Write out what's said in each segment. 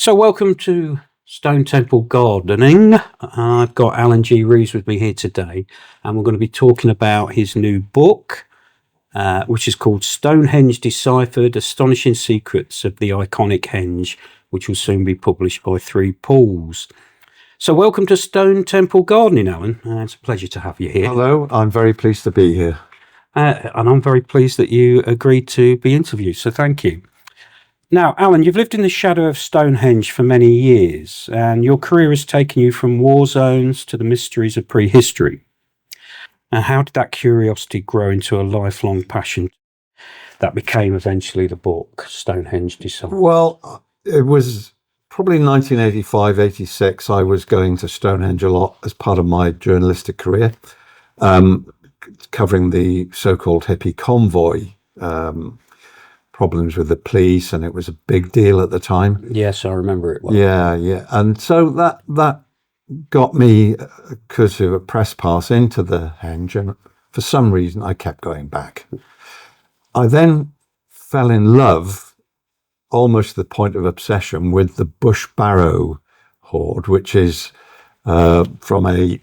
So welcome to Stone Temple Gardening. I've got Alan G. Rees with me here today, and we're going to be talking about his new book, which is called Stonehenge Deciphered, Astonishing Secrets of the Iconic Henge, which will soon be published by Three Pauls. So welcome to Stone Temple Gardening, Alan. It's a pleasure to have you here. Hello, I'm very pleased to be here. And I'm very pleased that you agreed to be interviewed, so thank you. Now, Alan, you've lived in the shadow of Stonehenge for many years, and your career has taken you from war zones to the mysteries of prehistory. And how did that curiosity grow into a lifelong passion that became eventually the book, Stonehenge Deciphered? Well, it was probably 1985, 86. I was going to Stonehenge a lot as part of my journalistic career, covering the so-called hippie convoy, problems with the police, and it was a big deal at the time. Yes, I remember it well. Yeah. And so that got me, because of a press pass, into the Henge, and for some reason I kept going back. I then fell in love, almost to the point of obsession, with the Bush Barrow hoard, which is from a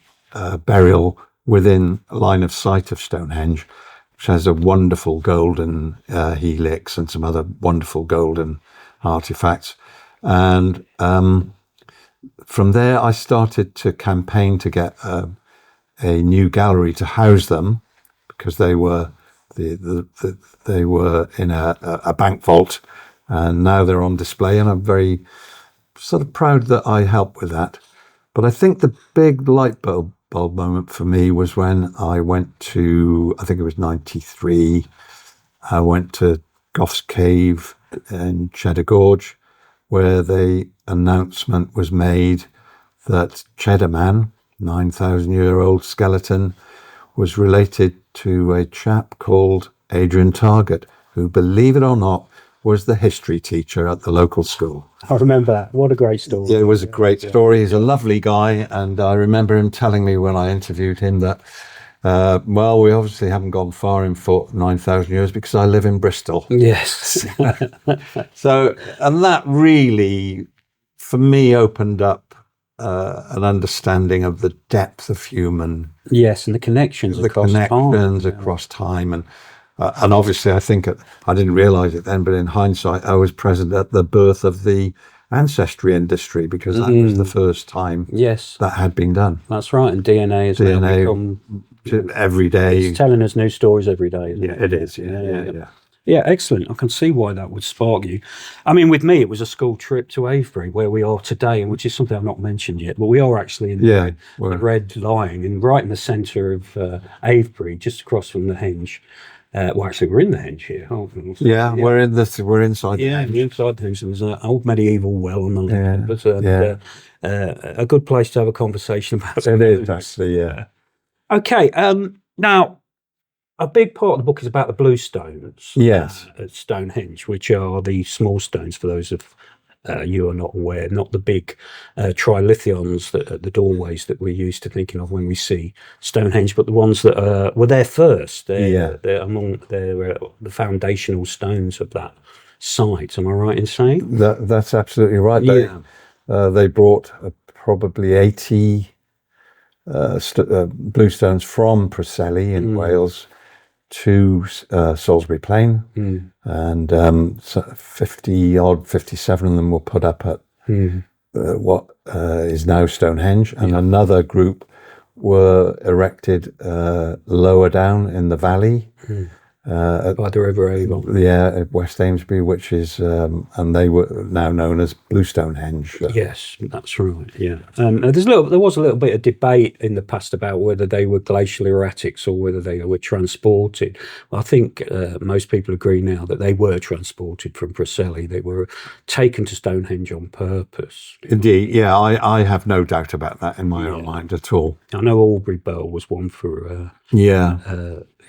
burial within a line of sight of Stonehenge, which has a wonderful golden helix and some other wonderful golden artifacts. And from there, I started to campaign to get a new gallery to house them, because they were they were in a bank vault, and now they're on display. And I'm very sort of proud that I helped with that. But I think the big light bulb moment for me was when I went to, I think it was 93, I went to Goff's Cave in Cheddar Gorge, where the announcement was made that Cheddar Man, 9,000-year-old skeleton, was related to a chap called Adrian Targett, who, believe it or not, was the history teacher at the local school. I remember that. What a great story. Yeah, it was a great story. He's a lovely guy, and I remember him telling me when I interviewed him that, well, we obviously haven't gone far in 9,000 years because I live in Bristol. Yes. So, and that really, for me, opened up an understanding of the depth of human... Yes, and the connections across time. And obviously, I think I didn't realize it then, but in hindsight, I was present at the birth of the ancestry industry, because that was the first time that had been done. That's right, and DNA has now become every day. It's telling us new stories every day. Isn't it? It is. Yeah. Yeah, excellent. I can see why that would spark you. I mean, with me, it was a school trip to Avebury, where we are today, and which is something I've not mentioned yet. But we are actually in the Red Lion, and right in the centre of Avebury, just across from the Henge. Well, actually, we're in the Henge here. We're inside. Yeah, inside the Henge. There's an old medieval well on the left, but a good place to have a conversation about. It is actually, yeah. Okay. Now, a big part of the book is about the Bluestones. Yes. At Stonehenge, which are the small stones, for those of you are not aware, not the big trilithions that at the doorways that we're used to thinking of when we see Stonehenge, but the ones that were there first. They're the foundational stones of that site. Am I right in saying? That's absolutely right. They brought probably 80 bluestones from Preseli in Wales to Salisbury Plain, and 57 of them were put up at what is now Stonehenge, and another group were erected lower down in the valley, by the River Avon. At West Amesbury, which is, and they were now known as Bluestonehenge. Yes, that's right. Yeah, there was a little bit of debate in the past about whether they were glacial erratics or whether they were transported. Well, I think most people agree now that they were transported from Preseli. They were taken to Stonehenge on purpose. Indeed, yeah, I have no doubt about that in my own mind at all. I know Aubrey Bell was one for.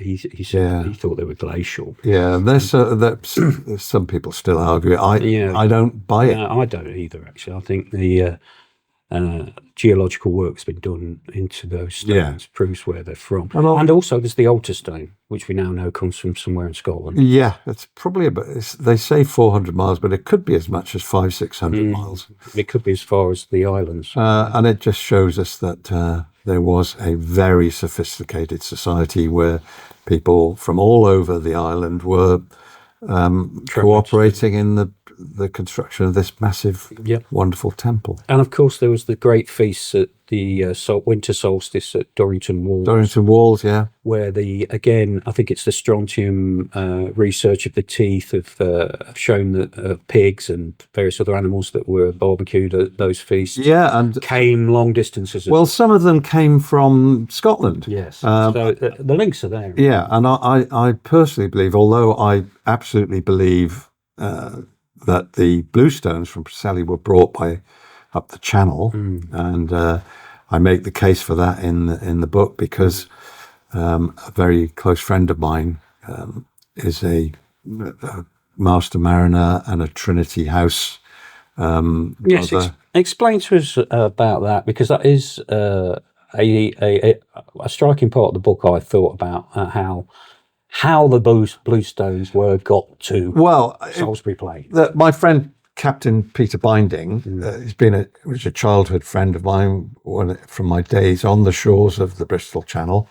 He said he thought they were glacial. Yeah, there's some people still argue it. I don't buy it. I don't either, actually. I think the geological work's been done into those stones, proves where they're from. And also there's the altar stone, which we now know comes from somewhere in Scotland. Yeah, it's probably about, they say 400 miles, but it could be as much as 500-600 miles. It could be as far as the islands. And it just shows us that there was a very sophisticated society where people from all over the island were cooperating in the construction of this massive, wonderful temple. And of course, there was the great feasts at the winter solstice at Dorrington Walls. Dorrington Walls, yeah. Where again, I think it's the strontium research of the teeth have shown that pigs and various other animals that were barbecued at those feasts and came long distances. Well, some of them came from Scotland. Yes. So the links are there. Yeah, and I personally believe, although I absolutely believe that the Bluestones from Preseli were brought up the channel, and I make the case for that in the book because a very close friend of mine is a master mariner and a Trinity House. Yes, explain to us about that, because that is a striking part of the book. I thought about how the Bluestones were got to Salisbury Plain. My friend Captain Peter Binding, was a childhood friend of mine from my days on the shores of the Bristol Channel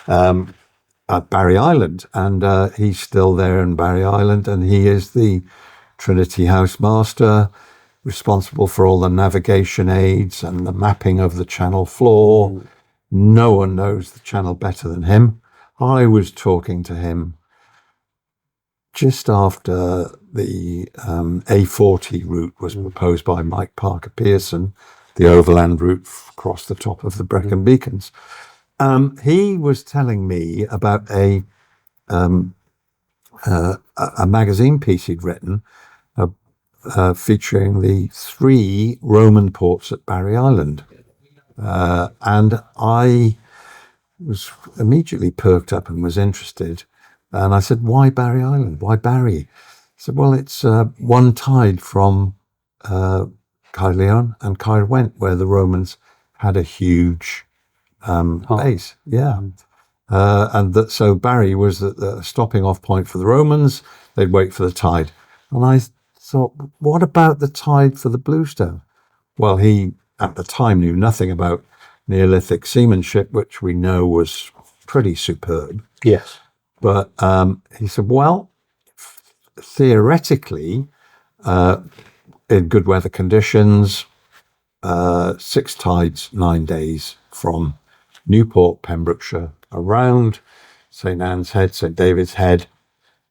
at Barry Island, and he's still there in Barry Island, and he is the Trinity House master, responsible for all the navigation aids and the mapping of the channel floor. No one knows the channel better than him. I was talking to him just after the A40 route was proposed by Mike Parker Pearson, the overland route across the top of the Brecon Beacons. He was telling me about a magazine piece he'd written featuring the 3 Roman ports at Barry Island. And I was immediately perked up and was interested. And I said, why Barry Island? Why Barry? He said, well, it's one tide from Caerleon and Caerwent, where the Romans had a huge base. Yeah. And so Barry was the stopping off point for the Romans. They'd wait for the tide. And I thought, what about the tide for the Bluestone? Well, he, at the time, knew nothing about Neolithic seamanship, which we know was pretty superb. Yes. But he said, well, theoretically, in good weather conditions, 6 tides, 9 days from Newport, Pembrokeshire, around St Anne's Head, St David's Head,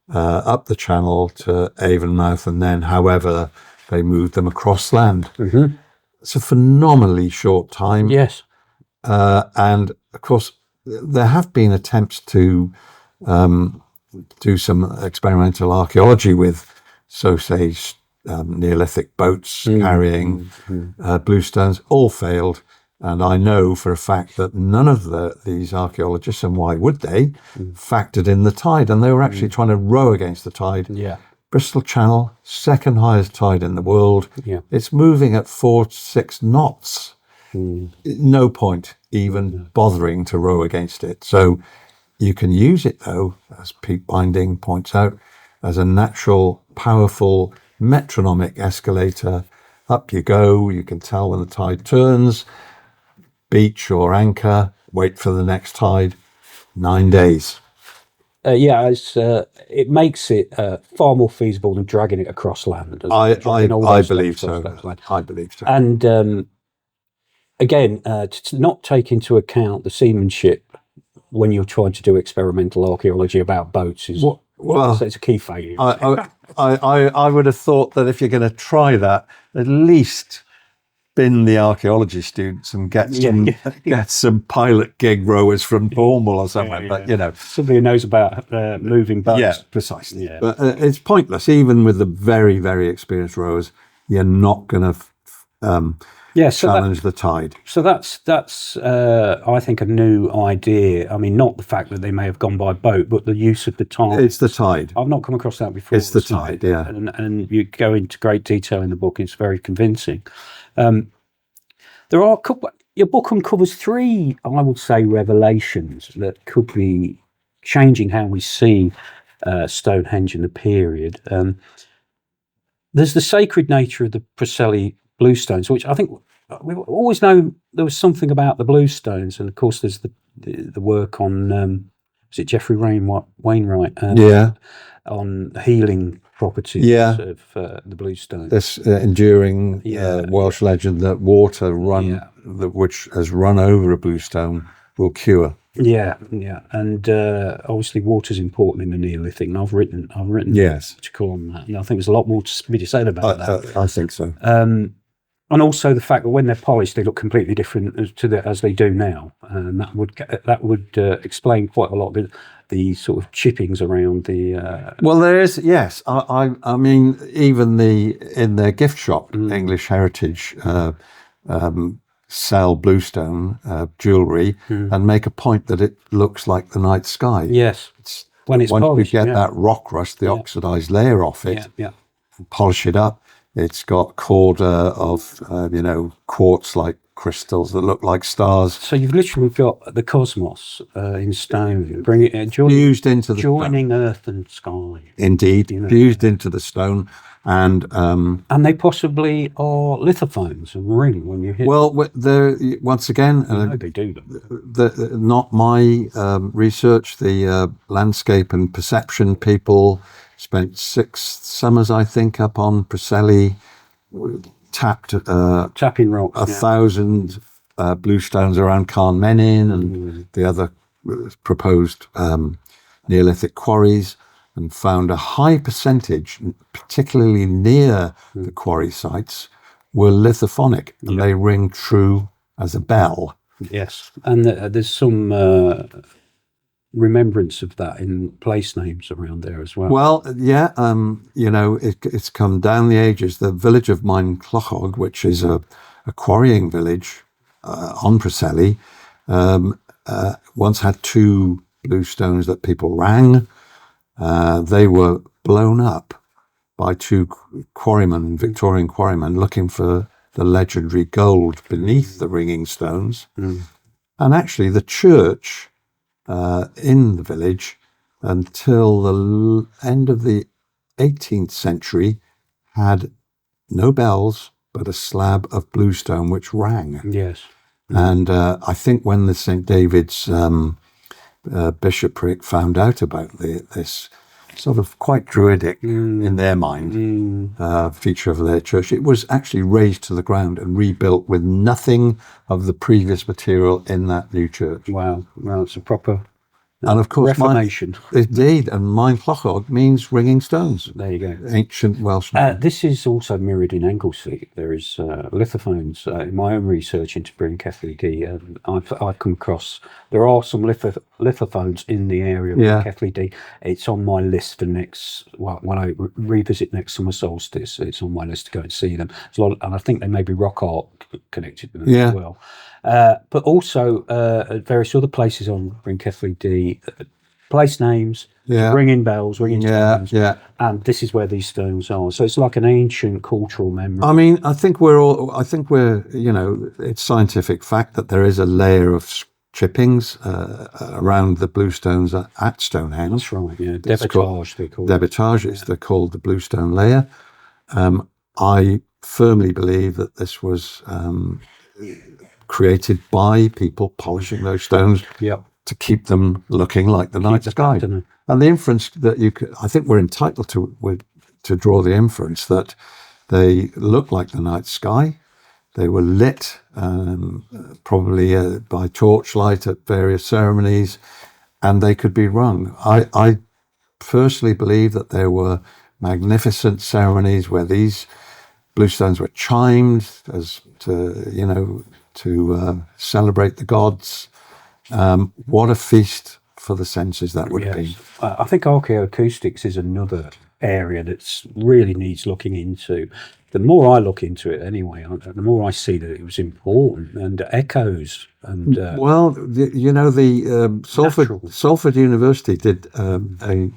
up the channel to Avonmouth, and then however they moved them across land. It's a phenomenally short time. Yes. And of course, there have been attempts to do some experimental archaeology with, say, Neolithic boats carrying Bluestones, all failed. And I know for a fact that none of these archaeologists, and why would they, factored in the tide. And they were actually trying to row against the tide. Yeah. Bristol Channel, second highest tide in the world. Yeah. It's moving at 4 to 6 knots. No point even bothering to row against it. So you can use it, though, as Pete Binding points out, as a natural, powerful, metronomic escalator. Up you go. You can tell when the tide turns. Beach or anchor. Wait for the next tide. 9 days. It makes it far more feasible than dragging it across land. I believe so. I believe so. And again, to not take into account the seamanship when you're trying to do experimental archaeology about boats is it's a key failure. I would have thought that if you're going to try that, at least bin the archaeology students and get some pilot gig rowers from Cornwall or somewhere. But somebody who knows about moving boats. Yeah, precisely. Yeah. But it's pointless. Even with the very, very experienced rowers, you're not going to challenge the tide. So that's I think a new idea. I mean, not the fact that they may have gone by boat, but the use of the tide. It's the tide. I've not come across that before. It's the tide, and you go into great detail in the book. It's very convincing. There are a couple. Your book uncovers 3, I would say, revelations that could be changing how we see Stonehenge in the period. There's the sacred nature of the Preseli Bluestones, which I think we've always known there was something about the Bluestones, and of course there's the work on is it Geoffrey Wainwright? On healing properties of the Bluestones. This enduring Welsh legend that water which has run over a bluestone will cure. Yeah, and obviously water's important in the Neolithic, and I've written Yes, an article on that. And I think there's a lot more to be said about that. I think so. And also the fact that when they're polished, they look completely different as they do now, and that would explain quite a lot of the sort of chippings around the. Well, there is, yes. I mean, even in their gift shop, English Heritage sell bluestone jewellery and make a point that it looks like the night sky. Yes, when it's once polished, you get that rock rust, the oxidized layer off it, and polish it up. It's got corda of quartz-like crystals that look like stars. So you've literally got the cosmos in stone, fused into the joining earth and sky. Indeed, fused into the stone, and they possibly are lithophones. Really, when you hit. Well, once again, they do them. Not my research. The landscape and perception people spent 6 summers, I think, up on Preseli, tapping rocks, 1,000 bluestones around Carnmenin and the other proposed Neolithic quarries, and found a high percentage, particularly near the quarry sites, were lithophonic, and they ring true as a bell. Yes, and there's some remembrance of that in place names around there as well. Well, it's come down the ages. The village of Maenclochog, which is a quarrying village on Preseli, once had 2 bluestones that people rang. They were blown up by 2 quarrymen, Victorian quarrymen, looking for the legendary gold beneath the ringing stones. And actually the church in the village until the end of the 18th century had no bells but a slab of bluestone which rang. Yes. And I think when the St. David's bishopric found out about this sort of quite druidic, in their mind, feature of their church, it was actually razed to the ground and rebuilt with nothing of the previous material in that new church. Wow, well, it's a proper and of course, Reformation. Indeed, and Maenclochog means ringing stones. There you go. Ancient Welsh name. This is also mirrored in Anglesey. There is lithophones. In my own research into Bryn Ceffrey, I've come across, there are some lithophones in the area of Bryn Ceffrey. It's on my list for when I revisit next summer solstice, it's on my list to go and see them. There's a lot, and I think they may be rock art connected to them as well. But also at various other places on Bryn Ceffrey, place names, ringing bells, ringing stones, and this is where these stones are. So it's like an ancient cultural memory. I mean, I think we're, it's scientific fact that there is a layer of chippings around the bluestones at Stonehenge. That's right, yeah. Debitage, they're called. Debitages, they're called the bluestone layer. I firmly believe that this was created by people polishing those stones to keep them looking like the night sky. And the inference that I think we're entitled to draw the inference that they look like the night sky. They were lit probably by torchlight at various ceremonies, and they could be rung. I personally believe that there were magnificent ceremonies where these bluestones were chimed as to celebrate the gods. What a feast for the senses that would have been. I think archaeoacoustics is another area that really needs looking into. The more I look into it anyway, the more I see that it was important, and echoes. And Salford University did a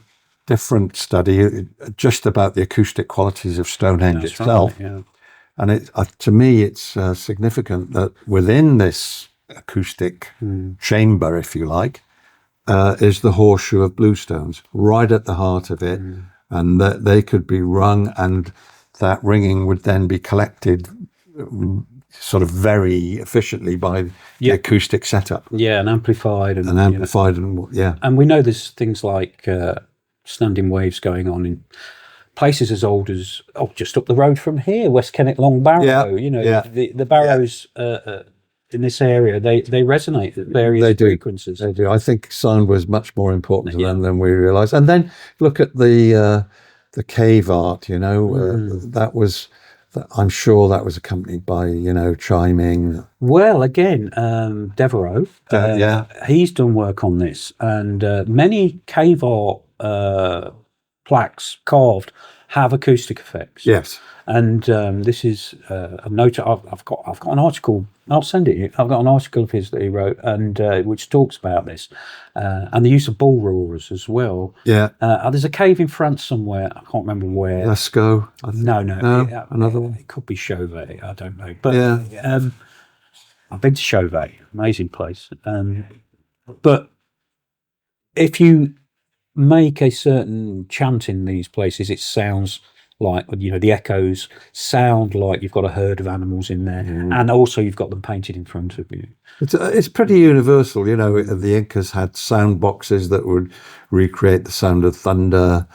different study just about the acoustic qualities of Stonehenge itself. Right, And to me, it's significant that within this acoustic chamber, if you like, is the horseshoe of Bluestones, right at the heart of it, and that they could be rung, and that ringing would then be collected sort of very efficiently by the acoustic setup. Yeah, and amplified. And amplified, And we know there's things like standing waves going on in places as old as just up the road from here, West Kennet Long Barrow. The barrows in this area, they resonate at various frequencies. They do. I think sound was much more important to them than we realised. And then look at the cave art. That was. I'm sure that was accompanied by chiming. Well, again, Devereux, he's done work on this, and many cave art plaques carved have acoustic effects. Yes, and this is a note. I've got an article. I'll send it you. I've got an article of his that he wrote, and which talks about this, and the use of bull roarers as well. Yeah. There's a cave in France somewhere. I can't remember where. Lascaux. No, another one. It could be Chauvet. I don't know, but I've been to Chauvet. Amazing place. But if you make a certain chant in these places, it sounds like, the echoes sound like you've got a herd of animals in there, and also you've got them painted in front of you. It's pretty universal. The Incas had sound boxes that would recreate the sound of thunder.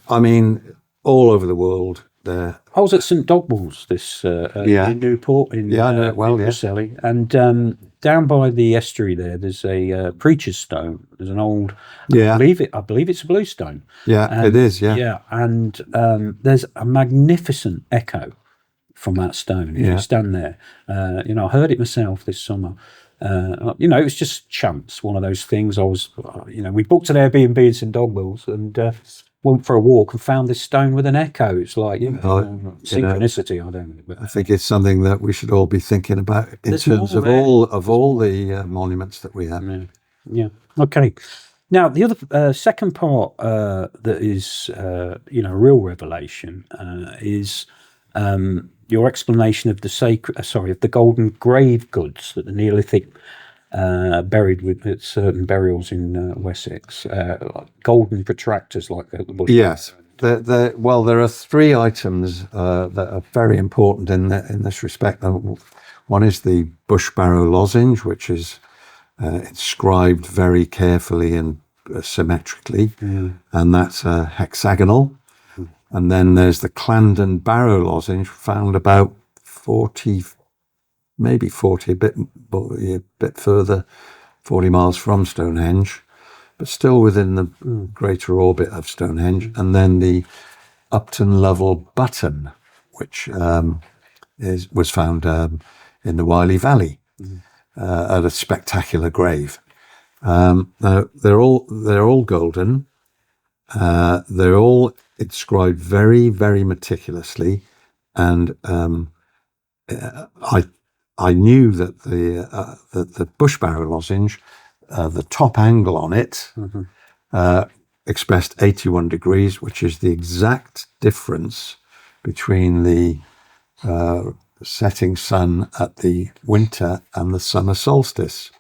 I mean, all over the world. I was at St Dogwalls in Newport in Preseli, and down by the estuary there's a preacher's stone. There's an old, I believe it's a bluestone. Yeah, it is. Yeah, and there's a magnificent echo from that stone. If you stand there, I heard it myself this summer. It was just chance, one of those things. I was, we booked an Airbnb in St Dogwalls and went for a walk and found this stone with an echo. It's like synchronicity. I don't know. But, I think it's something that we should all be thinking about in terms of all the monuments that we have. Yeah. Okay. Now the other second part that is a real revelation is your explanation of the golden grave goods that the Neolithic buried with certain burials in Wessex, golden protractors like the bush. Yes. There are three items that are very important in this respect. One is the bush barrow lozenge, which is inscribed very carefully and symmetrically, and that's hexagonal. And then there's the Clandon barrow lozenge, found about 40, a bit further, 40 miles from Stonehenge, but still within the greater orbit of Stonehenge. And then the Upton Lovell button, which was found in the Wiley Valley at a spectacular grave. Now they're all golden. They're all inscribed very, very meticulously, and I knew that the bush barrow lozenge, the top angle on it, expressed 81 degrees, which is the exact difference between the setting sun at the winter and the summer solstice,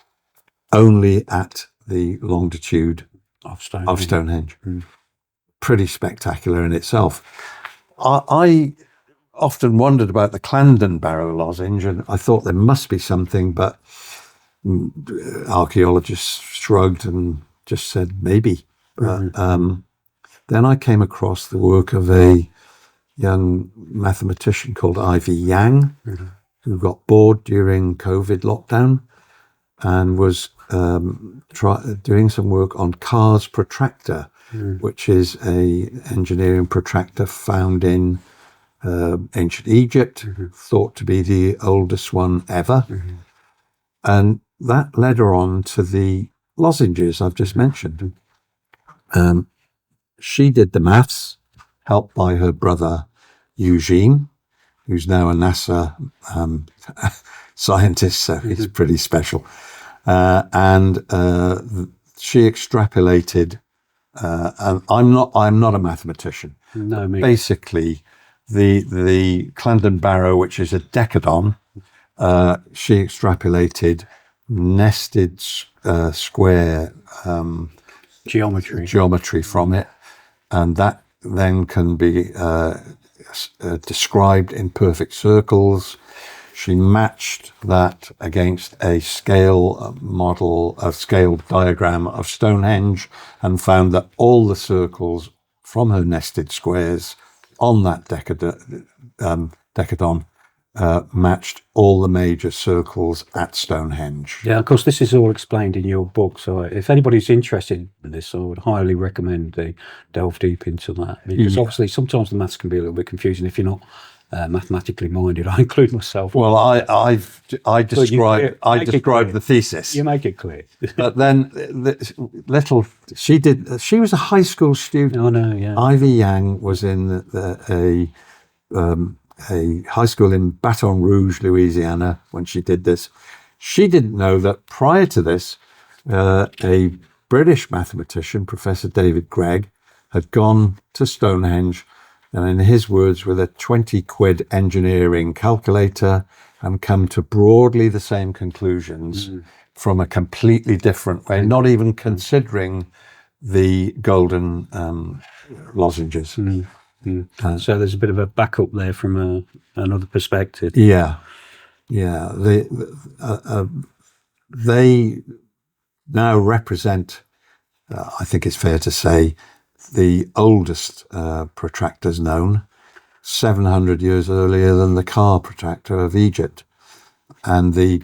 only at the longitude of Stonehenge. Pretty spectacular in itself. I often wondered about the Clandon barrow lozenge, and I thought there must be something, but archaeologists shrugged and just said maybe. Then I came across the work of a young mathematician called Ivy Yang, who got bored during COVID lockdown and was doing some work on Carr's protractor, which is a engineering protractor found in ancient Egypt, thought to be the oldest one ever. And that led her on to the lozenges I've just mentioned. She did the maths, helped by her brother Eugene, who's now a NASA scientist, so he's pretty special. And she extrapolated, and I'm not a mathematician. No, me. Basically, the Clandon Barrow, which is a decadon, she extrapolated nested square geometry from it, and that then can be described in perfect circles. She matched that against a scale model, a scale diagram of Stonehenge, and found that all the circles from her nested squares on that decadon matched all the major circles at Stonehenge. Yeah, of course, this is all explained in your book. So if anybody's interested in this, I would highly recommend they delve deep into that. Because obviously sometimes the maths can be a little bit confusing if you're not mathematically minded. I include myself. Well, I described the thesis. You make it clear. But then she was a high school student. Oh no, yeah. Ivy Yang was in a high school in Baton Rouge, Louisiana, when she did this. She didn't know that prior to this, a British mathematician, Professor David Gregg, had gone to Stonehenge, and in his words, with a 20 quid engineering calculator, and come to broadly the same conclusions from a completely different way, not even considering the golden lozenges. So there's a bit of a backup there from another perspective. Yeah. They now represent, I think it's fair to say, the oldest protractors known, 700 years earlier than the car protractor of Egypt. And the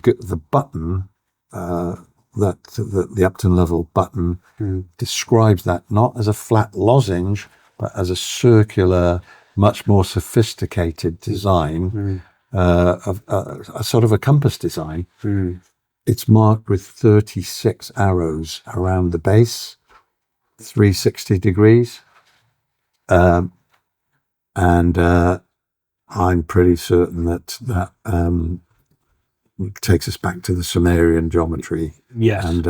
button, the Upton Lovell button, describes that not as a flat lozenge, but as a circular, much more sophisticated design, of a sort of a compass design. It's marked with 36 arrows around the base, 360 degrees. And I'm pretty certain that takes us back to the Sumerian geometry and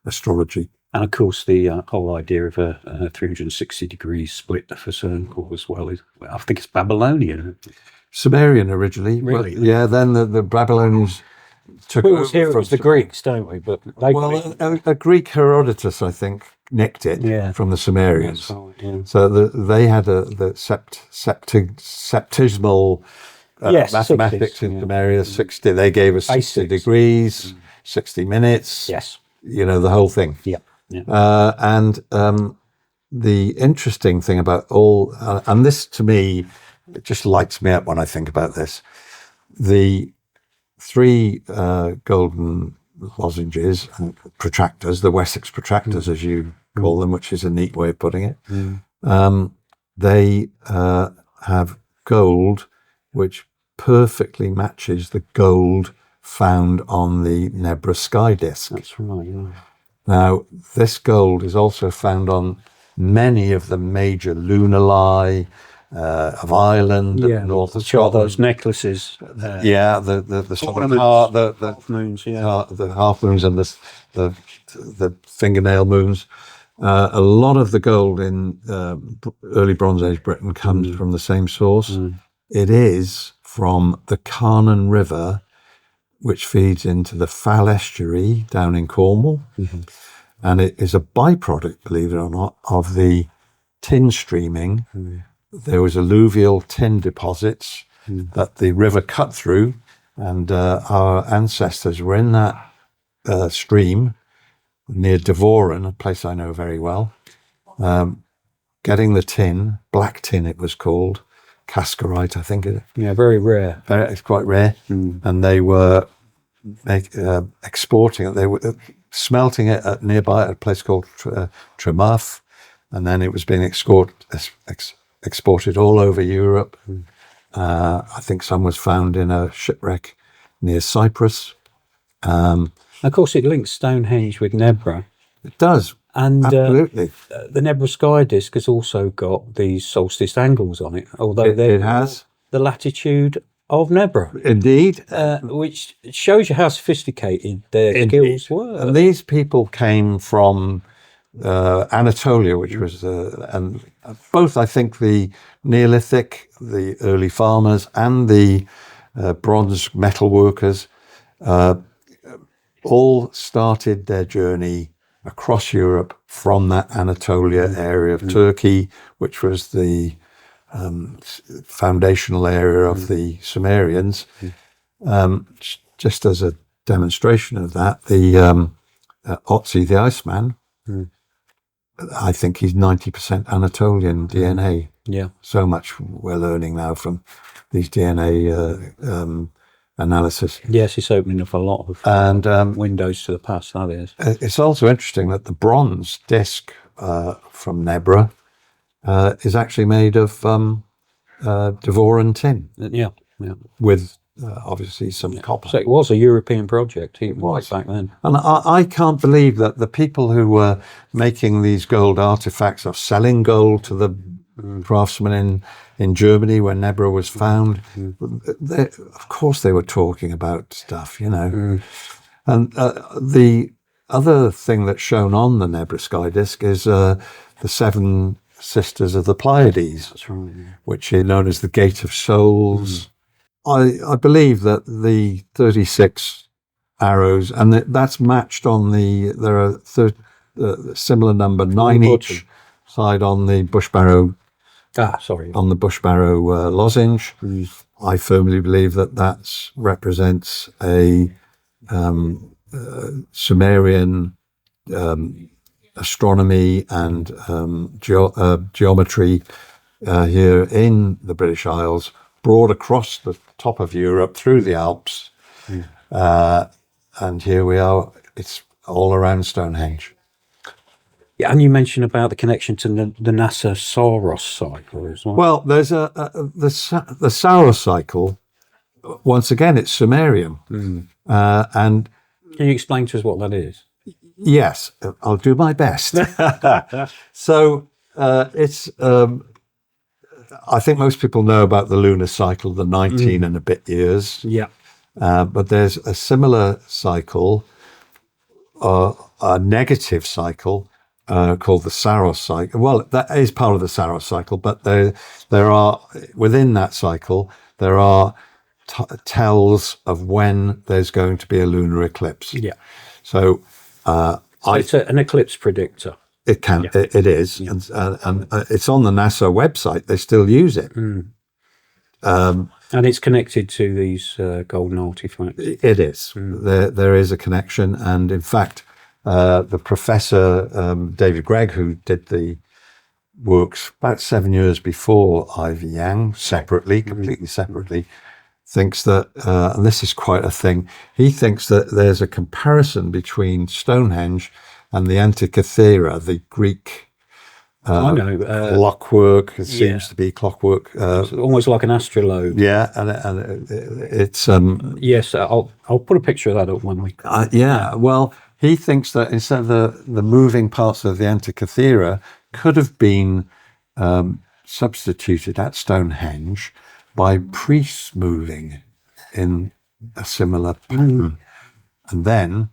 astrology. And of course, the whole idea of a 360 degrees split of a circle as well is, I think it's Babylonian. Sumerian originally. Really? But, yeah, then the Babylonians took over. Here it was the Greeks, don't we? But a Greek Herodotus, I think, nicked it from the Sumerians. So they had the septismal mathematics in Sumeria, 60. They gave us 60 degrees, 60 minutes. Yes. You know, the whole thing. Yeah. And the interesting thing about and this to me, it just lights me up when I think about this. The three golden lozenges, protractors, the Wessex protractors, as you call them, which is a neat way of putting it. They have gold, which perfectly matches the gold found on the Nebra Sky Disc. That's right, yeah. Now, this gold is also found on many of the major lunarly of Ireland, north of Scotland. Those necklaces. The sort of half moons, the half moons and the fingernail moons. A lot of the gold in early Bronze Age Britain comes from the same source. It is from the Carnon River, which feeds into the Fal estuary down in Cornwall. And it is a byproduct, believe it or not, of the tin streaming. There was alluvial tin deposits that the river cut through, and our ancestors were in that stream near Devoren, a place I know very well, getting the tin, black tin it was called, cascarite, I think it is. Yeah, very rare. It's quite rare. And they were exporting it. They were smelting it nearby at a place called Tremouth, and then it was being exported all over Europe. I think some was found in a shipwreck near Cyprus. Of course, it links Stonehenge with Nebra. It does. And absolutely. The Nebra Sky Disc has also got these solstice angles on it, although it has the latitude of Nebra. Indeed. Which shows you how sophisticated their skills were. And these people came from Anatolia, which was, and both, I think, the Neolithic, the early farmers, and the bronze metal workers all started their journey across Europe from that Anatolia area of Turkey, which was the foundational area of the Sumerians. Just as a demonstration of that, the Otzi the Iceman, I think he's 90% Anatolian DNA. Yeah. So much we're learning now from these DNA analysis. Yes, it's opening up a lot of windows to the past, that is. It's also interesting that the bronze disc from Nebra is actually made of Devoran tin. Yeah. With obviously some copper. So it was a European project. It was back then. And I can't believe that the people who were making these gold artifacts are selling gold to the craftsmen in Germany when Nebra was found. Of course they were talking about stuff, you know. And the other thing that's shown on the Nebra Sky Disc is the 7 Sisters of the Pleiades. That's right. Which are known as the Gate of Souls. I believe that the 36 arrows, and that's matched on there are similar number, 9 each side on the bush barrow. On the bush barrow lozenge. I firmly believe that represents a Sumerian astronomy and geometry here in the British Isles, brought across the top of Europe through the Alps, and here we are. It's all around Stonehenge. Yeah, and you mentioned about the connection to the NASA Saros cycle as well. Well, there's the Saros cycle. Once again, it's Sumerian, and can you explain to us what that is? Yes, I'll do my best. So it's. I think most people know about the lunar cycle, the 19 and a bit years. Yeah. But there's a similar cycle, a negative cycle, called the Saros cycle. Well, that is part of the Saros cycle, but there are, within that cycle, there are tells of when there's going to be a lunar eclipse. Yeah. So, it's an eclipse predictor. It can. Yeah. It is, yeah. And it's on the NASA website. They still use it. And it's connected to these golden artifacts. It is. There is a connection, and in fact, the professor David Gregg, who did the works about 7 years before Ivy Yang, completely separately, thinks that, and this is quite a thing. He thinks that there's a comparison between Stonehenge and the Antikythera, the Greek clockwork. It seems to be clockwork. It's almost like an astrolabe. Yeah, and it's... yes, I'll put a picture of that up when we... yeah, well, he thinks that instead of the moving parts of the Antikythera could have been substituted at Stonehenge by priests moving in a similar pattern. And then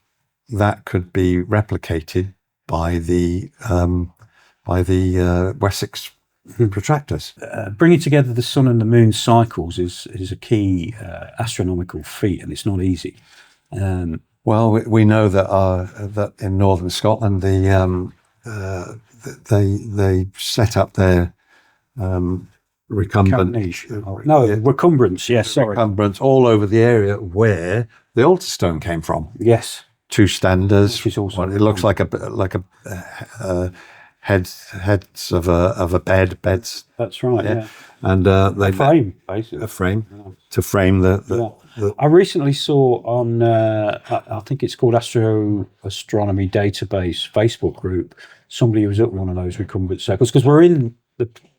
that could be replicated by the Wessex protractors. Bringing together the sun and the moon cycles is a key astronomical feat, and it's not easy. Well, we know that in northern Scotland, they set up their recumbrance. Yes, sorry, recumbrance all over the area where the altar stone came from. Yes. 2 standards. Which is also it looks like a heads of a beds. That's right. Yeah. And they frame, basically a frame to frame the I recently saw on I think it's called Astronomy Database Facebook group. Somebody was at one of those recumbent circles, because we're in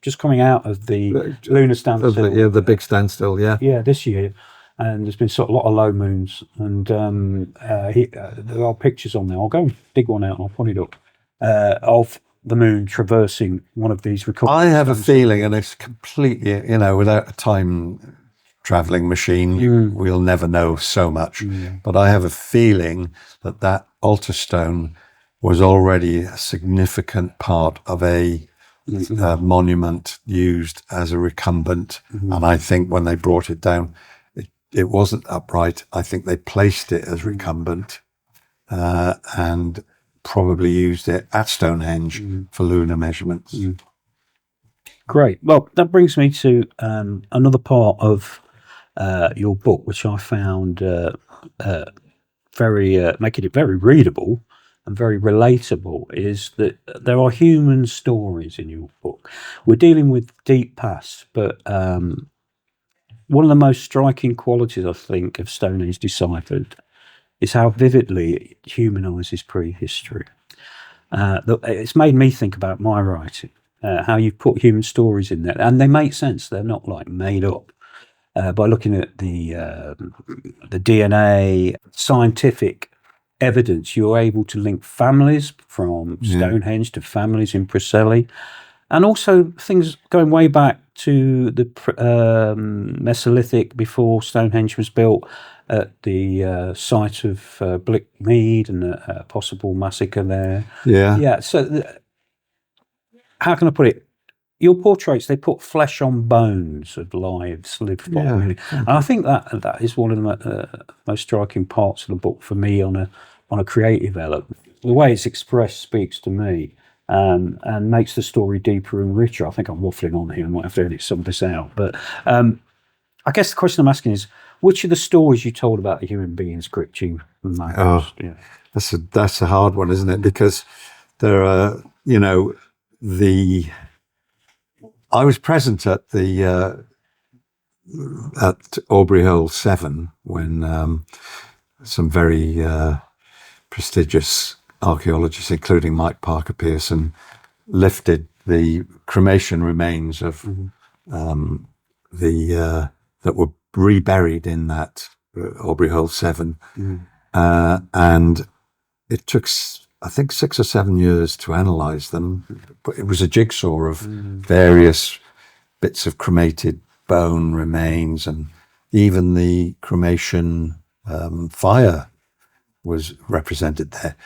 just coming out of the lunar standstill. The big standstill. Yeah, this year. And there's been a lot of low moons, and there are pictures on there. I'll go and dig one out and I'll put it up, of the moon traversing one of these recordings. I have a feeling, and it's completely, without a time traveling machine, we'll never know so much. But I have a feeling that altar stone was already a significant part of a monument used as a recumbent. And I think when they brought it down, it wasn't upright. I think they placed it as recumbent and probably used it at Stonehenge for lunar measurements. Great. Well, that brings me to another part of your book, which I found very making it very readable and very relatable, is that there are human stories in your book. We're dealing with deep past, but one of the most striking qualities, I think, of Stonehenge Deciphered is how vividly it humanises prehistory. It's made me think about my writing, how you put human stories in there, and they make sense. They're not like made up. By looking at the DNA, scientific evidence, you're able to link families from Stonehenge to families in Preseli, and also things going way back to the Mesolithic before Stonehenge was built, at the site of Blick Mead and a possible massacre there. Yeah. So, how can I put it? Your portraits, they put flesh on bones of lives lived by. Really. And I think that is one of the most striking parts of the book for me on a creative element. The way it's expressed speaks to me and makes the story deeper and richer. I think I'm waffling on here. I might have to edit some of this out. But I guess the question I'm asking is, which of the stories you told about the human beings gripped you most? That's a hard one, isn't it? Because there are, I was present at the at Aubrey Hole 7 when some very prestigious archaeologists, including Mike Parker Pearson, lifted the cremation remains of that were reburied in that Aubrey Hole 7, and it took, I think, 6 or 7 years to analyse them. But it was a jigsaw of various bits of cremated bone remains, and even the cremation fire was represented there.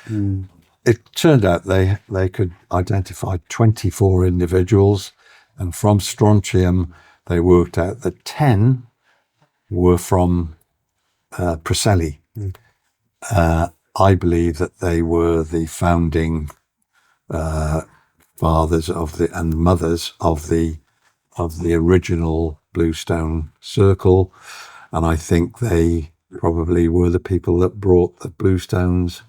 It turned out they could identify 24 individuals, and from strontium they worked out that 10 were from Preseli. I believe that they were the founding fathers and mothers of the original Bluestone Circle, and I think they probably were the people that brought the Bluestones.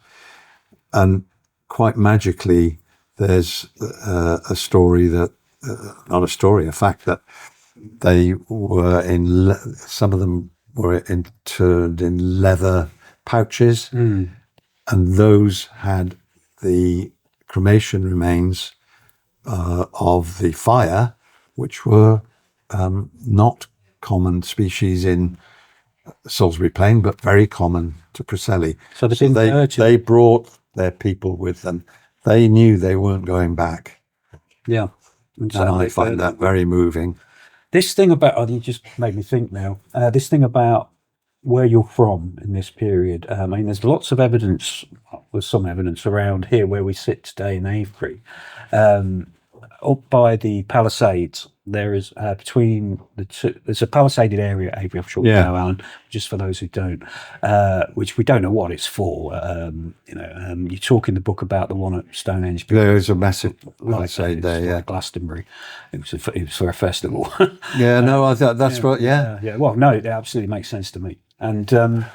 And quite magically, there's a story that not a story, a fact that they were some of them were interred in leather pouches. And those had the cremation remains of the fire, which were not common species in Salisbury Plain, but very common to Preseli. So they brought their people with them. They knew they weren't going back. Yeah. And I find that very moving. This thing about, you just made me think now, this thing about where you're from in this period. I mean, there's lots of evidence, there's some evidence around here where we sit today in Avebury. Up by the Palisades, there is between the two, there's a palisaded area at Avebury, I'm sure you know, Alun, just for those who don't, which we don't know what it's for. You talk in the book about the one at Stonehenge. There is a massive palisade there, like Glastonbury. It was for a festival. That's what, Well, no, it absolutely makes sense to me. And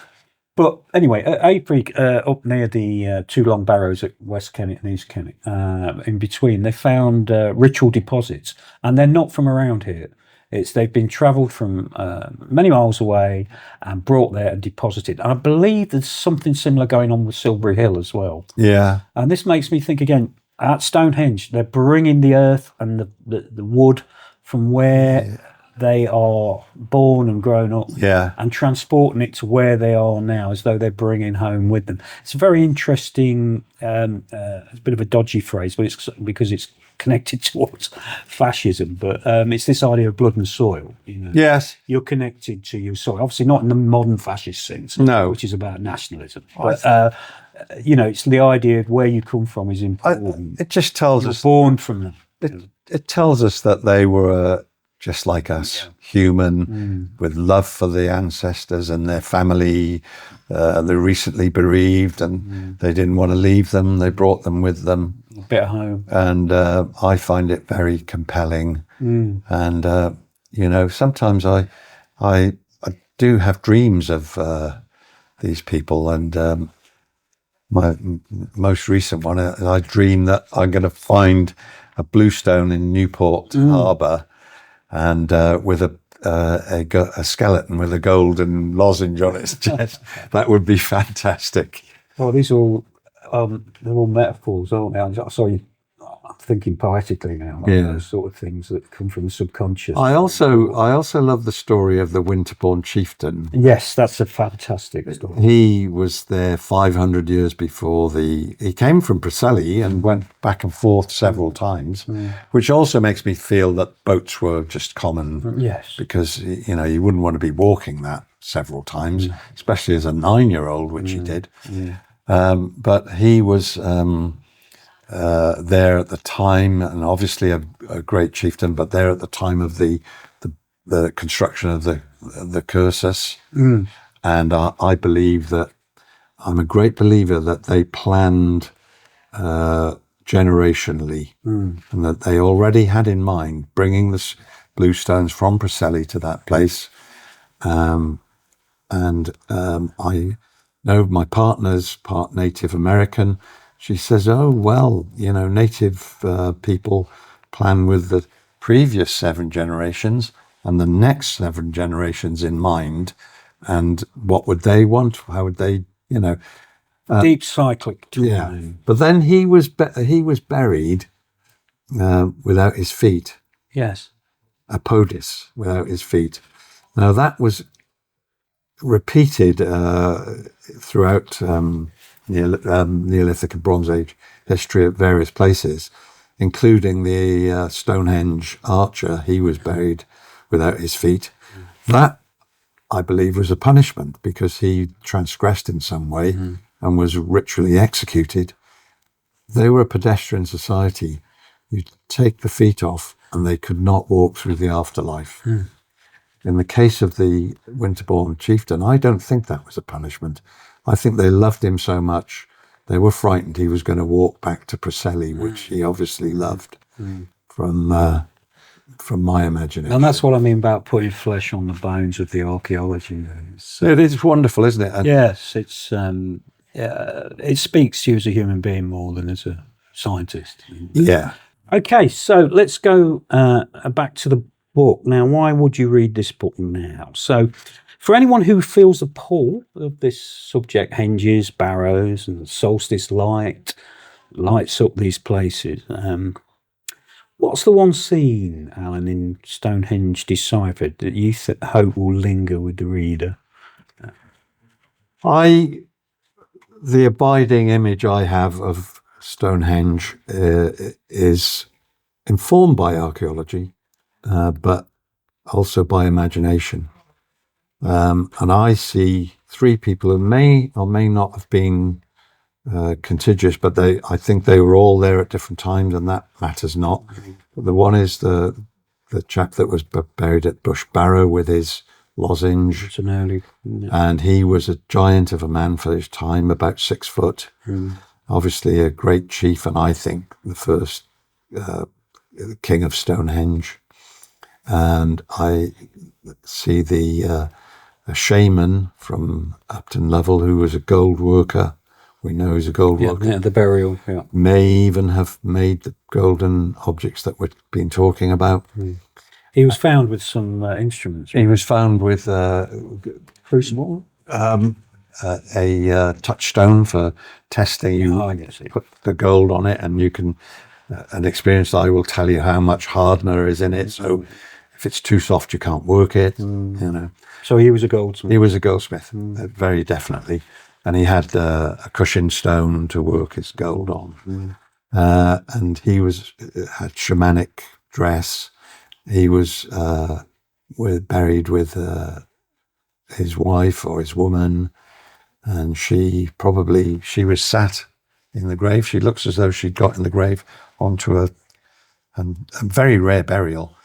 but anyway, at Avebury, up near the two long barrows at West Kennet and East Kennet, in between, they found ritual deposits, and they're not from around here. They've been travelled from many miles away and brought there and deposited. And I believe there's something similar going on with Silbury Hill as well. Yeah. And this makes me think again, at Stonehenge, they're bringing the earth and the wood from where they are born and grown up, and transporting it to where they are now, as though they're bringing home with them. It's a very interesting, it's a bit of a dodgy phrase, but it's because it's connected towards fascism. But it's this idea of blood and soil. Yes, you're connected to your soil. Obviously, not in the modern fascist sense, no, which is about nationalism. But it's the idea of where you come from is important. It just tells You're us. born from them. It tells us that they were just like us, human, with love for the ancestors and their family. They're recently bereaved, and they didn't want to leave them. They brought them with them. A bit of home. And I find it very compelling. And sometimes I do have dreams of these people, and my most recent one, I dream that I'm going to find a bluestone in Newport Harbour, and with a skeleton with a golden lozenge on its chest. That would be fantastic. Oh, these are all they're all metaphors, aren't they? I'm sorry, I'm thinking poetically now. Those sort of things that come from the subconscious. I also love the story of the Winterbourne chieftain. Yes, that's a fantastic story. He was there 500 years before he came from Preseli and went back and forth several times, which also makes me feel that boats were just common. Yes. Because, you wouldn't want to be walking that several times, especially as a 9-year-old, which he did. But he was there at the time, and obviously a great chieftain, but there at the time of the construction of the cursus. And I believe that, I'm a great believer that they planned generationally, and that they already had in mind bringing the bluestones from Preseli to that place. I know my partner's part Native American. She says, oh, well, native people plan with the previous 7 generations and the next 7 generations in mind. And what would they want? How would they, deep cyclic time. Yeah. But then he was buried without his feet. Yes. Apodis, without his feet. Now, that was repeated throughout Neolithic and Bronze Age history at various places, including the Stonehenge archer. He was buried without his feet. That, I believe, was a punishment because he transgressed in some way and was ritually executed. They were a pedestrian society. You take the feet off and they could not walk through the afterlife. In the case of the Winterbourne chieftain, I don't think that was a punishment. I think they loved him so much, they were frightened he was going to walk back to Preseli, which he obviously loved, from my imagination. And that's what I mean about putting flesh on the bones of the archaeology. It is wonderful, isn't it? And yes, it speaks to you as a human being more than as a scientist. Yeah. Okay, so let's go back to the book. Now, why would you read this book now? So, for anyone who feels the pull of this subject, henges, barrows, and solstice lights up these places, what's the one scene, Alan, in Stonehenge Deciphered that you hope will linger with the reader? The abiding image I have of Stonehenge is informed by archaeology, but also by imagination. And I see 3 people who may or may not have been contiguous, but I think they were all there at different times, and that matters not. But the one is the chap that was buried at Bush Barrow with his lozenge. It's an early... And he was a giant of a man for his time, about 6 foot. Obviously a great chief, and I think the first king of Stonehenge. And I see a shaman from Upton Lovell, who was a gold worker. We know he's a gold worker. Yeah, the burial. Yeah. May even have made the golden objects that we've been talking about. He was found with some instruments. He was found with crucible, a touchstone for testing. You put the gold on it, and you can. An experienced eye will tell you how much hardener is in it. So if it's too soft, you can't work it. So he was a goldsmith. He was a goldsmith, very definitely, and he had a cushion stone to work his gold on. And he had shamanic dress. He was buried with his wife or his woman. and she was sat in the grave. She looks as though she'd got in the grave onto a very rare burial,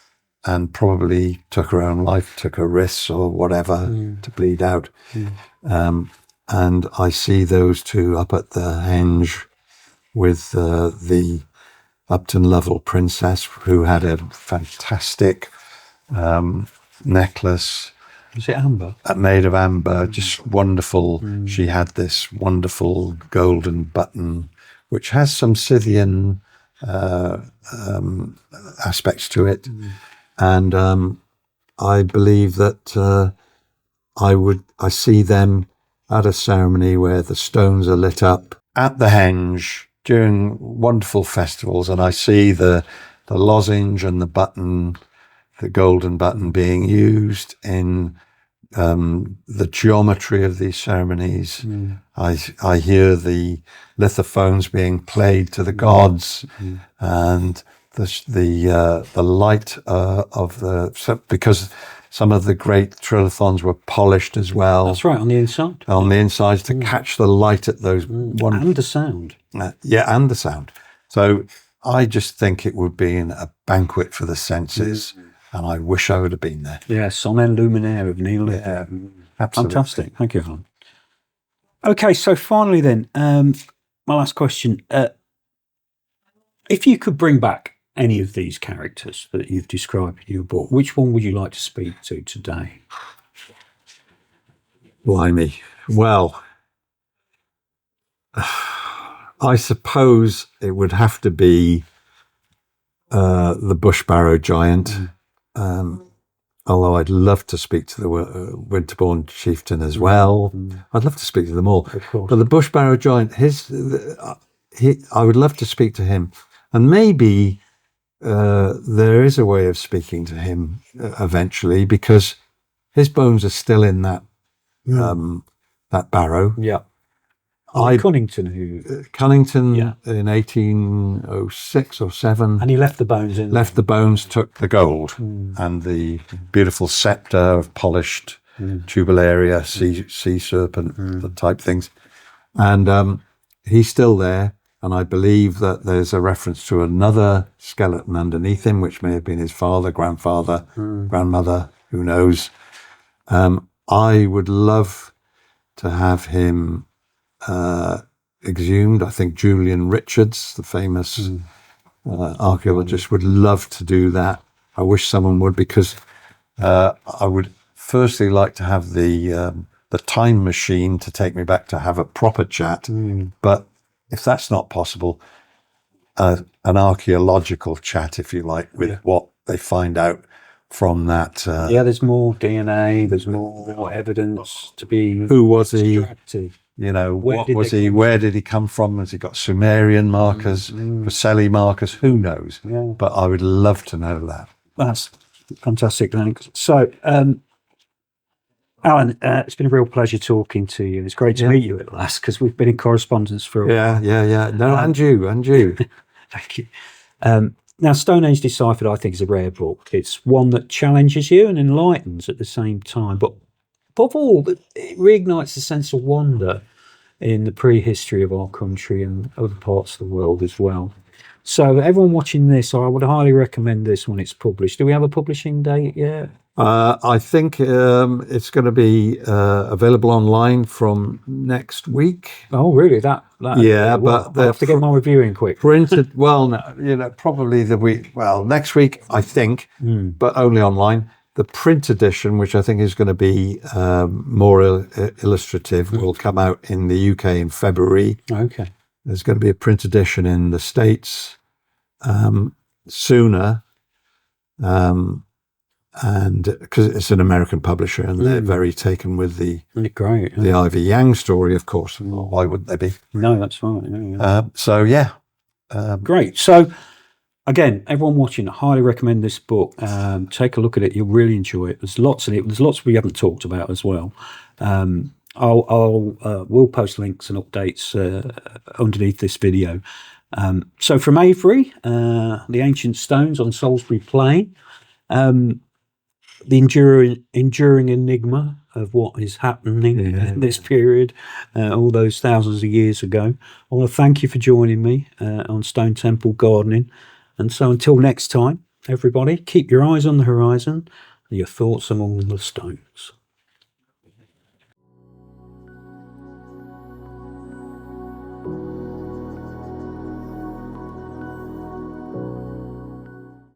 and probably took her own life, took her wrists or whatever to bleed out. And I see those two up at the henge with the Upton Lovell princess, who had a fantastic necklace. Was it amber? Made of amber, just wonderful. She had this wonderful golden button, which has some Scythian aspects to it. And I believe that I see them at a ceremony where the stones are lit up at the henge during wonderful festivals, and I see the lozenge and the button, the golden button, being used in the geometry of these ceremonies. I hear the lithophones being played to the gods, and the light because some of the great trilithons were polished as well. That's right, on the inside. On the insides to catch the light at those and the sound. And the sound. So I just think it would be a banquet for the senses, and I wish I would have been there. Yeah, sonne luminaire of Neolithic. Yeah, absolutely. Fantastic. Thank you, Alan. Okay, so finally then, my last question. If you could bring back any of these characters that you've described in your book, which one would you like to speak to today? Blimey. Well, I suppose it would have to be the bush barrow giant, although I'd love to speak to the Winterbourne chieftain as well. I'd love to speak to them all. Of course. But the bush barrow giant, I would love to speak to him. And maybe there is a way of speaking to him eventually, because his bones are still in that barrow. Yeah. Cunnington in 1806 or 7. And he left the bones in. Left the bones, took the gold and the beautiful sceptre of polished tubellaria, sea serpent type things. And he's still there. And I believe that there's a reference to another skeleton underneath him, which may have been his father, grandfather, grandmother, who knows. I would love to have him exhumed. I think Julian Richards, the famous archaeologist, would love to do that. I wish someone would, because I would firstly like to have the time machine to take me back to have a proper chat. But if that's not possible, an archaeological chat, if you like, with what they find out from that. There's more DNA, there's more evidence to be. Who was he? Extracted. You know, what was he? Where did he come from? Has he got Sumerian markers, Preseli markers? Who knows? Yeah. But I would love to know that. That's fantastic, thanks. So, Alan, it's been a real pleasure talking to you. It's great to meet you at last, because we've been in correspondence for a while. Yeah. No, and you. Thank you. Now, Stonehenge Deciphered, I think, is a rare book. It's one that challenges you and enlightens at the same time. But above all, it reignites a sense of wonder in the prehistory of our country and other parts of the world as well. So everyone watching this, I would highly recommend this when it's published. Do we have a publishing date yet? I think it's going to be available online from next week. Oh, really? That but I have to get my review in quick. Printed, probably the week. Well, next week, I think, but only online. The print edition, which I think is going to be more illustrative, will come out in the UK in February. Okay. There's going to be a print edition in the States sooner. And because it's an American publisher, and they're very taken with the Ivy Yang story, of course. Why wouldn't they be? No, that's right. Great. So again, everyone watching, I highly recommend this book. Take a look at it; you'll really enjoy it. There's lots in it. There's lots we haven't talked about as well. We'll post links and updates underneath this video. So from Avebury, the ancient stones on Salisbury Plain. the enduring enigma of what is happening in this period, all those thousands of years ago. I want to thank you for joining me on Stone Temple Gardening. And so until next time, everybody, keep your eyes on the horizon and your thoughts among the stones.